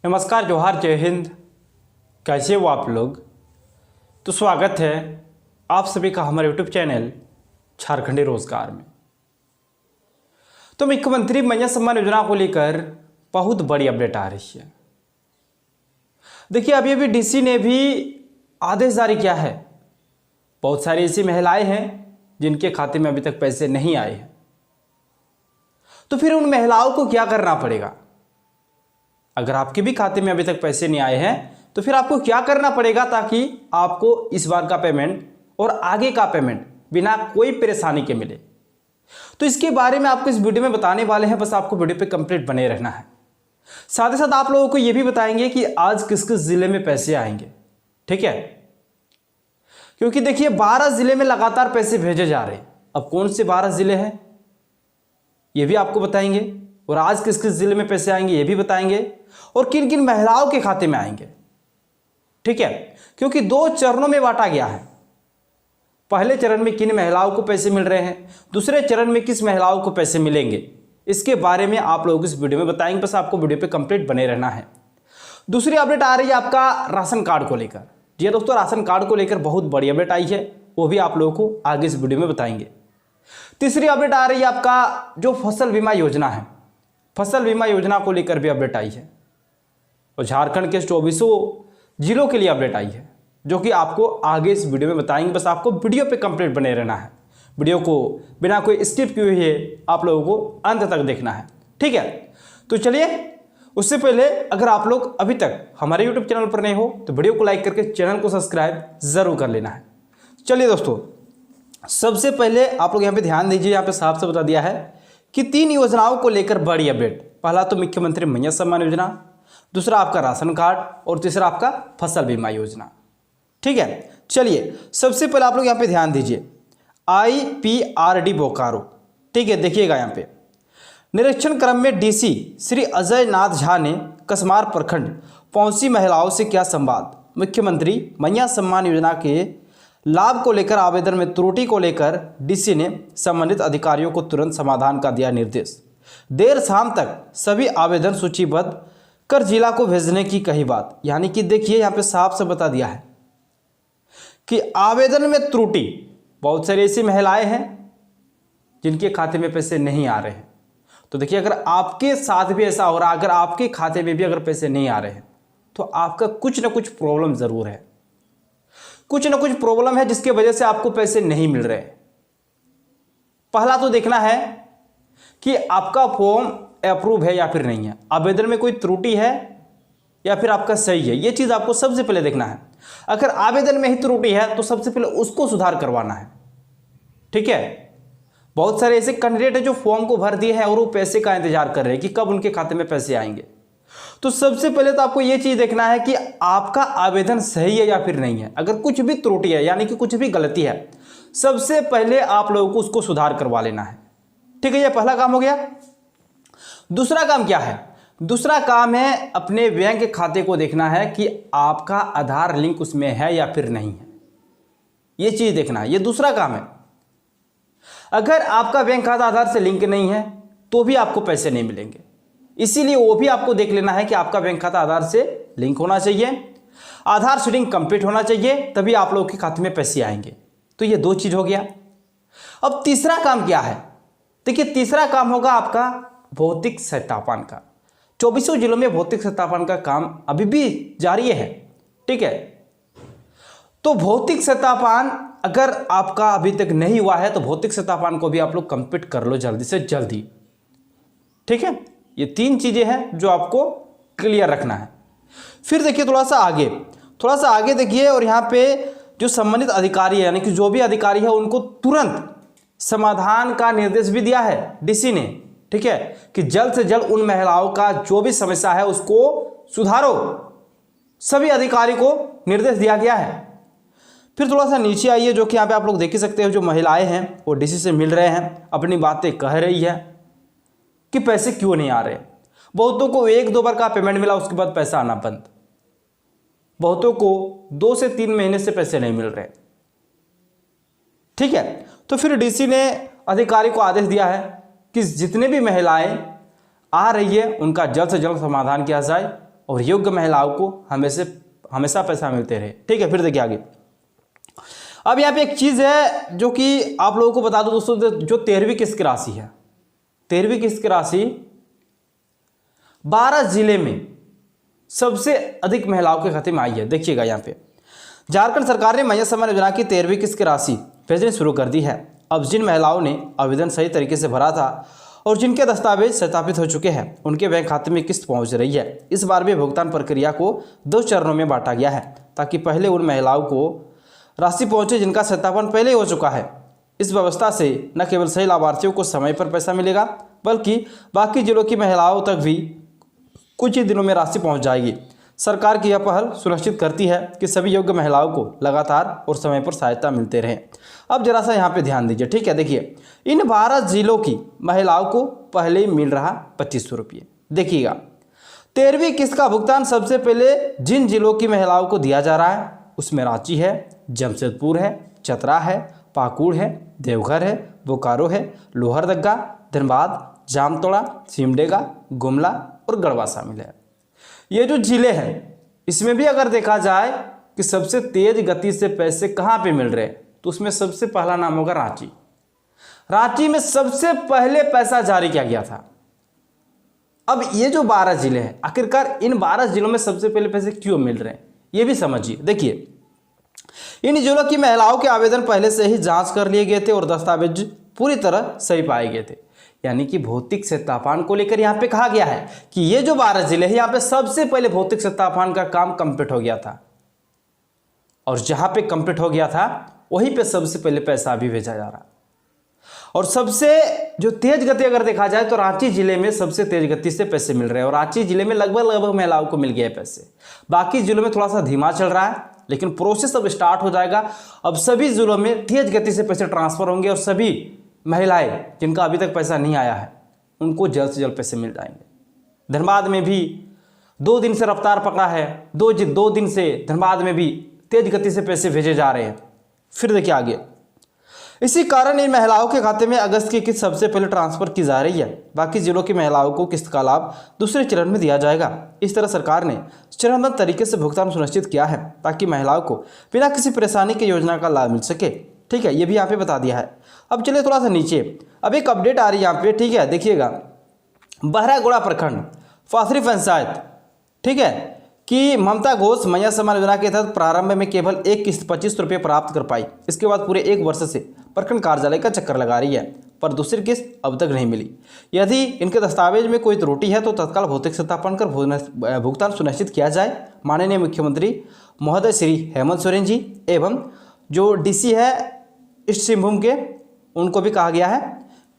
नमस्कार, जोहार, जय हिंद। कैसे हो आप लोग? तो स्वागत है आप सभी का हमारे यूट्यूब चैनल झारखंडी रोजगार में। तो मुख्यमंत्री मैया सम्मान योजना को लेकर बहुत बड़ी अपडेट आ रही है। देखिए, अभी डीसी ने भी आदेश जारी किया है। बहुत सारी ऐसी महिलाएं हैं जिनके खाते में अभी तक पैसे नहीं आए हैं। तो फिर उन महिलाओं को क्या करना पड़ेगा? अगर आपके भी खाते में अभी तक पैसे नहीं आए हैं तो फिर आपको क्या करना पड़ेगा ताकि आपको इस बार का पेमेंट और आगे का पेमेंट बिना कोई परेशानी के मिले। तो इसके बारे में आपको इस वीडियो में बताने वाले हैं। बस आपको वीडियो पे कंप्लीट बने रहना है। साथ ही साथ आप लोगों को यह भी बताएंगे कि आज किस किस जिले में पैसे आएंगे। ठीक है, क्योंकि देखिए 12 जिले में लगातार पैसे भेजे जा रहे हैं। अब कौन से 12 जिले हैं यह भी आपको बताएंगे, और आज किस किस जिले में पैसे आएंगे ये भी बताएंगे, और किन किन महिलाओं के खाते में आएंगे। ठीक है, क्योंकि 2 चरणों में बांटा गया है। पहले चरण में किन महिलाओं को पैसे मिल रहे हैं, दूसरे चरण में किस महिलाओं को पैसे मिलेंगे, इसके बारे में आप लोग इस वीडियो में बताएंगे। बस आपको वीडियो पे कंप्लीट बने रहना है। दूसरी अपडेट आ रही है आपका राशन कार्ड को लेकर। जी दोस्तों, राशन कार्ड को लेकर बहुत बड़ी अपडेट आई है, वो भी आप लोगों को आगे इस वीडियो में बताएंगे। तीसरी अपडेट आ रही है आपका जो फसल बीमा योजना है, फसल बीमा योजना को लेकर भी अपडेट आई है, और झारखंड के 24 जिलों के लिए अपडेट आई है, जो कि आपको आगे इस वीडियो में बताएंगे। बस आपको वीडियो पे कंप्लीट बने रहना है। वीडियो को बिना कोई स्किप किए हुए आप लोगों को अंत तक देखना है। ठीक है, तो चलिए, उससे पहले अगर आप लोग अभी तक हमारे यूट्यूब चैनल पर नए हो तो वीडियो को लाइक करके चैनल को सब्सक्राइब जरूर कर लेना है। चलिए दोस्तों, सबसे पहले आप लोग यहाँ पे ध्यान दीजिए। यहाँ पे साफ से बता दिया है कि 3 योजनाओं को लेकर बड़ी अपडेट। पहला तो मुख्यमंत्री मैया सम्मान योजना, दूसरा आपका राशन कार्ड, और तीसरा आपका फसल बीमा योजना। ठीक है, चलिए सबसे पहले आप लोग यहाँ पे ध्यान दीजिए। IPRD बोकारो। ठीक है, देखिएगा यहाँ पे निरीक्षण क्रम में डीसी श्री अजय नाथ झा ने कसमार प्रखंड पहुंची महिलाओं से किया संवाद। मुख्यमंत्री मैया सम्मान योजना के लाभ को लेकर आवेदन में त्रुटि को लेकर डीसी ने संबंधित अधिकारियों को तुरंत समाधान का दिया निर्देश। देर शाम तक सभी आवेदन सूचीबद्ध कर जिला को भेजने की कही बात। यानी कि देखिए यहाँ पे साफ से बता दिया है कि आवेदन में त्रुटि। बहुत सारी ऐसी महिलाएं हैं जिनके खाते में पैसे नहीं आ रहे हैं। तो देखिए, अगर आपके साथ भी ऐसा हो रहा, अगर आपके खाते में भी अगर पैसे नहीं आ रहे हैं तो आपका कुछ ना कुछ प्रॉब्लम जरूर है। कुछ ना कुछ प्रॉब्लम है जिसके वजह से आपको पैसे नहीं मिल रहे। पहला तो देखना है कि आपका फॉर्म अप्रूव है या फिर नहीं है, आवेदन में कोई त्रुटि है या फिर आपका सही है। यह चीज आपको सबसे पहले देखना है। अगर आवेदन में ही त्रुटि है तो सबसे पहले उसको सुधार करवाना है। ठीक है, बहुत सारे ऐसे कैंडिडेट हैं जो फॉर्म को भर दिए हैं और वो पैसे का इंतजार कर रहे हैं कि कब उनके खाते में पैसे आएंगे। तो सबसे पहले तो आपको यह चीज देखना है कि आपका आवेदन सही है या फिर नहीं है। अगर कुछ भी त्रुटि है, यानी कि कुछ भी गलती है, सबसे पहले आप लोगों को उसको सुधार करवा लेना है। ठीक है, यह पहला काम हो गया। दूसरा काम क्या है? दूसरा काम है अपने बैंक खाते को देखना है कि आपका आधार लिंक उसमें है या फिर नहीं है। यह चीज देखना है, यह दूसरा काम है। अगर आपका बैंक खाता आधार से लिंक नहीं है तो भी आपको पैसे नहीं मिलेंगे। इसीलिए वो भी आपको देख लेना है कि आपका बैंक खाता आधार से लिंक होना चाहिए, आधार सेटिंग कंप्लीट होना चाहिए, तभी आप लोगों के खाते में पैसे आएंगे। तो ये 2 चीज हो गया। अब तीसरा काम क्या है? देखिए, तीसरा काम होगा आपका भौतिक सत्यापन का। 24 जिलों में भौतिक सत्यापन का काम अभी भी जारी है। ठीक है, तो भौतिक सत्यापन अगर आपका अभी तक नहीं हुआ है तो भौतिक सत्यापन को भी आप लोग कंप्लीट कर लो जल्दी से जल्दी। ठीक है, ये 3 चीजें हैं जो आपको क्लियर रखना है। फिर देखिए थोड़ा सा आगे देखिए, और यहाँ पे जो संबंधित अधिकारी है, यानी कि जो भी अधिकारी है, उनको तुरंत समाधान का निर्देश भी दिया है डीसी ने। ठीक है, कि जल्द से जल्द उन महिलाओं का जो भी समस्या है उसको सुधारो। सभी अधिकारी को निर्देश दिया गया है। फिर थोड़ा सा नीचे आइए, जो कि यहाँ पे आप लोग देख ही सकते हो, जो महिलाएं हैं वो डीसी से मिल रहे हैं, अपनी बातें कह रही है कि पैसे क्यों नहीं आ रहे। बहुतों को 1-2 बार का पेमेंट मिला, उसके बाद पैसा आना बंद। बहुतों को 2 से 3 महीने से पैसे नहीं मिल रहे। ठीक है, तो फिर डीसी ने अधिकारी को आदेश दिया है कि जितने भी महिलाएं आ रही है उनका जल्द से जल्द समाधान किया जाए, और योग्य महिलाओं को हमेशा पैसा मिलते रहे। ठीक है, फिर देखिए आगे। अब यहाँ पे एक चीज़ है जो कि आप लोगों को बता दो दोस्तों, जो 13वीं किस्त की राशि है, 13वीं किस्त की राशि 12 जिले में सबसे अधिक महिलाओं के खाते में आई है। देखिएगा यहाँ पे झारखंड सरकार ने मैया सम्मान योजना की 13वीं किस्त की राशि भेजनी शुरू कर दी है। अब जिन महिलाओं ने आवेदन सही तरीके से भरा था और जिनके दस्तावेज सत्यापित हो चुके हैं, उनके बैंक खाते में किस्त पहुंच रही है। इस बार भी भुगतान प्रक्रिया को 2 चरणों में बांटा गया है, ताकि पहले उन महिलाओं को राशि पहुंचे जिनका सत्यापन पहले हो चुका है। इस व्यवस्था से न केवल सही लाभार्थियों को समय पर पैसा मिलेगा, बल्कि बाकी जिलों की महिलाओं तक भी कुछ ही दिनों में राशि पहुंच जाएगी। सरकार की यह पहल सुनिश्चित करती है कि सभी योग्य महिलाओं को लगातार और समय पर सहायता मिलते रहे। अब जरा सा यहाँ पे ध्यान दीजिए। ठीक है, देखिए इन 12 जिलों की महिलाओं को पहले ही मिल रहा 2500 रुपये। देखिएगा 13वीं किस्त का भुगतान सबसे पहले जिन जिलों की महिलाओं को दिया जा रहा है उसमें रांची है, जमशेदपुर है, चतरा है, पाकुड़ है, देवघर है, बोकारो है, लोहरदगा, धनबाद, जामतोड़ा, सिमडेगा, गुमला और गढ़वा शामिल है। ये जो जिले हैं इसमें भी अगर देखा जाए कि सबसे तेज गति से पैसे कहाँ पे मिल रहे हैं, तो उसमें सबसे पहला नाम होगा रांची। रांची में सबसे पहले पैसा जारी किया गया था। अब ये जो 12 जिले हैं, आखिरकार इन 12 जिलों में सबसे पहले पैसे क्यों मिल रहे हैं ये भी समझिए। देखिए इन जिलों की महिलाओं के आवेदन पहले से ही जांच कर लिए गए थे और दस्तावेज पूरी तरह सही पाए गए थे। यानी कि भौतिक सत्यापन को लेकर यहाँ पे कहा गया है कि ये जो 12 जिले हैं यहाँ पे सबसे पहले भौतिक सत्यापन का काम कंप्लीट हो गया था, और जहां पे कंप्लीट हो गया था वहीं पे सबसे पहले पैसा भी भेजा जा रहा। और सबसे जो तेज गति अगर देखा जाए तो रांची जिले में सबसे तेज गति से पैसे मिल रहे हैं, और रांची जिले में लगभग महिलाओं को मिल गए पैसे। बाकी जिलों में थोड़ा सा धीमा चल रहा है, लेकिन प्रोसेस अब स्टार्ट हो जाएगा। अब सभी जिलों में तेज गति से पैसे ट्रांसफर होंगे और सभी महिलाएं जिनका अभी तक पैसा नहीं आया है उनको जल्द से जल्द पैसे मिल जाएंगे। धनबाद में भी 2 दिन से रफ्तार पकड़ा है, 2 दिन से धनबाद में भी तेज गति से पैसे भेजे जा रहे हैं। फिर देखिए आगे, इसी कारण इन महिलाओं के खाते में अगस्त की किस्त सबसे पहले ट्रांसफर की जा रही है। बाकी जिलों की महिलाओं को किस्त का लाभ दूसरे चरण में दिया जाएगा। इस तरह सरकार ने चरणबद्ध तरीके से भुगतान सुनिश्चित किया है, ताकि महिलाओं को बिना किसी परेशानी की योजना का लाभ मिल सके। ठीक है, ये भी यहाँ पे बता दिया है। अब चलिए थोड़ा सा नीचे, अब एक अपडेट आ रही है यहाँ पे। ठीक है, देखिएगा बहरागोड़ा प्रखंड फासरी पंचायत, ठीक है, कि ममता घोष मैया सम्मान योजना के तहत प्रारंभ में केवल एक किस्त 25 रुपये प्राप्त कर पाई। इसके बाद पूरे 1 वर्ष से प्रखंड कार्यालय का चक्कर लगा रही है, पर दूसरी किस्त अब तक नहीं मिली। यदि इनके दस्तावेज में कोई त्रुटि है तो तत्काल भौतिक सत्यापन कर भुगतान सुनिश्चित किया जाए। माननीय मुख्यमंत्री महोदय श्री हेमंत सोरेन जी एवं जो डीसी है ईस्ट सिंहभूम के, उनको भी कहा गया है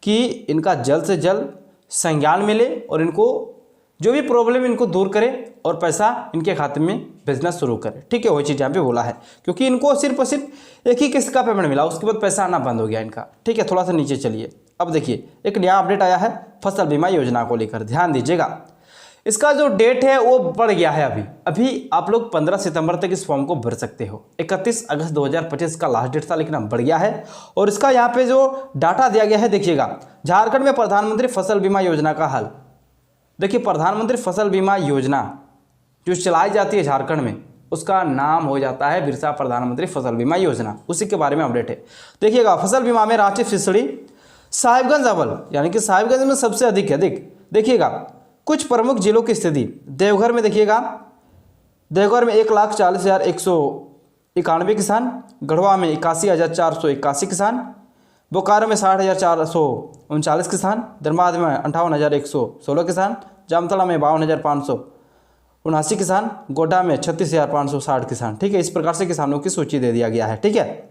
कि इनका जल्द से जल्द संज्ञान मिले और इनको जो भी प्रॉब्लम इनको दूर करें और पैसा इनके खाते में भेजना शुरू करें। ठीक है, वही चीज़ यहाँ पे बोला है, क्योंकि इनको सिर्फ और सिर्फ एक ही किस्त का पेमेंट मिला, उसके बाद पैसा आना बंद हो गया इनका। ठीक है, थोड़ा सा नीचे चलिए। अब देखिए एक नया अपडेट आया है फसल बीमा योजना को लेकर, ध्यान दीजिएगा। इसका जो डेट है वो बढ़ गया है। अभी आप लोग 15 सितंबर तक इस फॉर्म को भर सकते हो। 31 अगस्त 2025 का लास्ट डेट था, लेकिन अब बढ़ गया है। और इसका यहाँ पे जो डाटा दिया गया है देखिएगा, झारखंड में प्रधानमंत्री फसल बीमा योजना का हल। देखिए प्रधानमंत्री फसल बीमा योजना जो चलाई जाती है झारखंड में, उसका नाम हो जाता है बिरसा प्रधानमंत्री फसल बीमा योजना। उसी के बारे में अपडेट है। देखिएगा फसल बीमा में रांची, फिसड़ी, साहिबगंज अव्वल, यानी कि साहिबगंज में सबसे अधिक है। देखिएगा कुछ प्रमुख जिलों की स्थिति। देवघर में देखिएगा, देवघर में 1,40,191 किसान, गढ़वा में 81,481 किसान, बोकारो में 60,439 किसान, धनबाद में 58,116 किसान, जामताड़ा में 52,579 किसान, गोड्डा में 36,560 किसान। ठीक है, इस प्रकार से किसानों की सूची दे दिया गया है। ठीक है,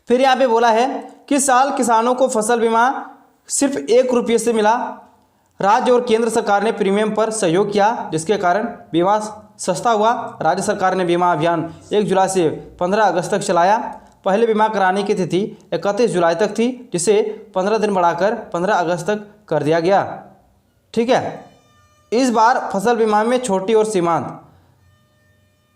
फिर यहाँ पे बोला है कि साल किसानों को फसल बीमा सिर्फ 1 रुपये से मिला। राज्य और केंद्र सरकार ने प्रीमियम पर सहयोग किया, जिसके कारण बीमा सस्ता हुआ। राज्य सरकार ने बीमा अभियान 1 जुलाई से 15 अगस्त तक चलाया। पहले बीमा कराने की तिथि 31 जुलाई तक थी, जिसे 15 दिन बढ़ाकर 15 अगस्त तक कर दिया गया। ठीक है, इस बार फसल बीमा में छोटी और सीमांत,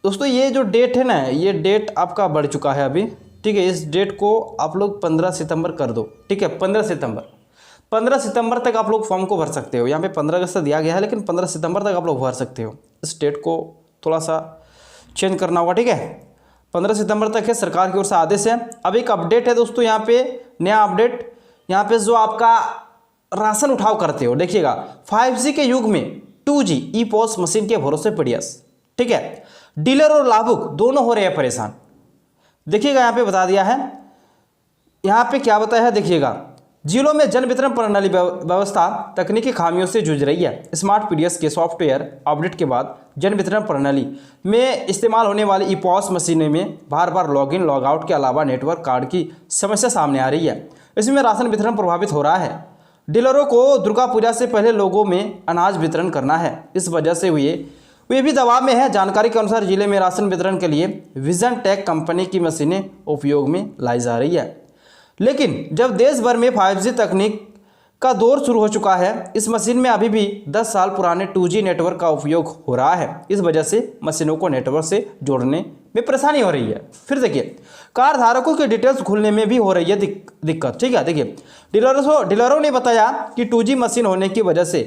दोस्तों ये जो डेट है ना, ये डेट आपका बढ़ चुका है अभी। ठीक है, इस डेट को आप लोग 15 सितंबर कर दो। ठीक है, 15 सितंबर तक आप लोग फॉर्म को भर सकते हो। यहाँ पे 15 अगस्त दिया गया है, लेकिन 15 सितंबर तक आप लोग भर सकते हो। इस डेट को थोड़ा सा चेंज करना होगा, ठीक है। 15 सितंबर तक है, सरकार की ओर से आदेश है। अब एक अपडेट है दोस्तों, यहाँ पे नया अपडेट, यहाँ पे जो आपका राशन उठाव करते हो, देखिएगा 5G के युग में 2G ई पॉस मशीन के भरोसे पड़ियस, ठीक है। डीलर और लाभुक दोनों हो रहे हैं परेशान। देखिएगा यहाँ पे बता दिया है, यहाँ पे क्या बताया है, देखिएगा जिलों में जन वितरण प्रणाली व्यवस्था तकनीकी खामियों से जूझ रही है। स्मार्ट पीडीएस के सॉफ्टवेयर अपडेट के बाद जन वितरण प्रणाली में इस्तेमाल होने वाली ई पॉस मशीनों में बार बार लॉगिन लॉगआउट के अलावा नेटवर्क कार्ड की समस्या सामने आ रही है। इसमें राशन वितरण प्रभावित हो रहा है। डीलरों को दुर्गा पूजा से पहले लोगों में अनाज वितरण करना है, इस वजह से वे भी दबाव में है। जानकारी के अनुसार जिले में राशन वितरण के लिए विजन टेक कंपनी की मशीनें उपयोग में लाई जा रही है, लेकिन जब देश भर में 5G तकनीक का दौर शुरू हो चुका है, इस मशीन में अभी भी 10 साल पुराने 2G नेटवर्क का उपयोग हो रहा है। इस वजह से मशीनों को नेटवर्क से जोड़ने में परेशानी हो रही है। फिर देखिए, कार धारकों की डिटेल्स खुलने में भी हो रही है दिक्कत, ठीक है। देखिए, डीलरों ने बताया कि 2G मशीन होने की वजह से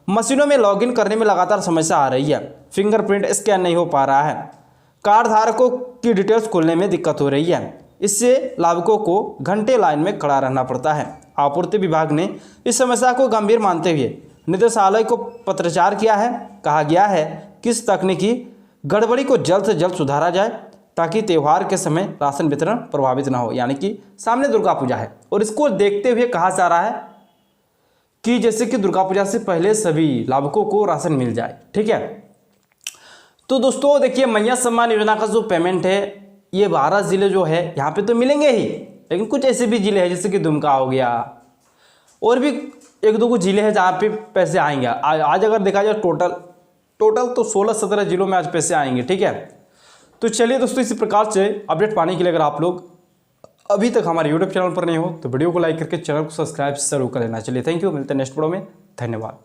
मशीनों में लॉगिन करने में लगातार समस्या आ रही है। फिंगरप्रिंट स्कैन नहीं हो पा रहा है, कार धारकों की डिटेल्स खोलने में दिक्कत हो रही है। इससे लाभुकों को घंटे लाइन में खड़ा रहना पड़ता है। आपूर्ति विभाग ने इस समस्या को गंभीर मानते हुए निदेशालय को पत्राचार किया है। कहा गया है कि इस तकनीकी गड़बड़ी को जल्द से जल्द सुधारा जाए, ताकि त्यौहार के समय राशन वितरण प्रभावित ना हो। यानी कि सामने दुर्गा पूजा है और इसको देखते हुए कहा जा रहा है कि जैसे कि दुर्गा पूजा से पहले सभी लाभुकों को राशन मिल जाए, ठीक है। तो दोस्तों देखिए, मैया सम्मान योजना का जो पेमेंट है, ये 12 जिले जो है यहाँ पे तो मिलेंगे ही, लेकिन कुछ ऐसे भी जिले हैं जैसे कि दुमका हो गया, और भी एक दो कुछ जिले हैं जहाँ पे पैसे आएंगे। आज अगर देखा जाए टोटल तो 16-17 जिलों में आज पैसे आएंगे, ठीक है। तो चलिए दोस्तों, इसी प्रकार से अपडेट पाने के लिए अगर आप लोग अभी तक हमारे यूट्यूब चैनल पर नहीं हो तो वीडियो को लाइक करके चैनल को सब्सक्राइब जरूर कर लेना। चलिए, थैंक यू, मिलते हैं नेक्स्ट वीडियो में, धन्यवाद।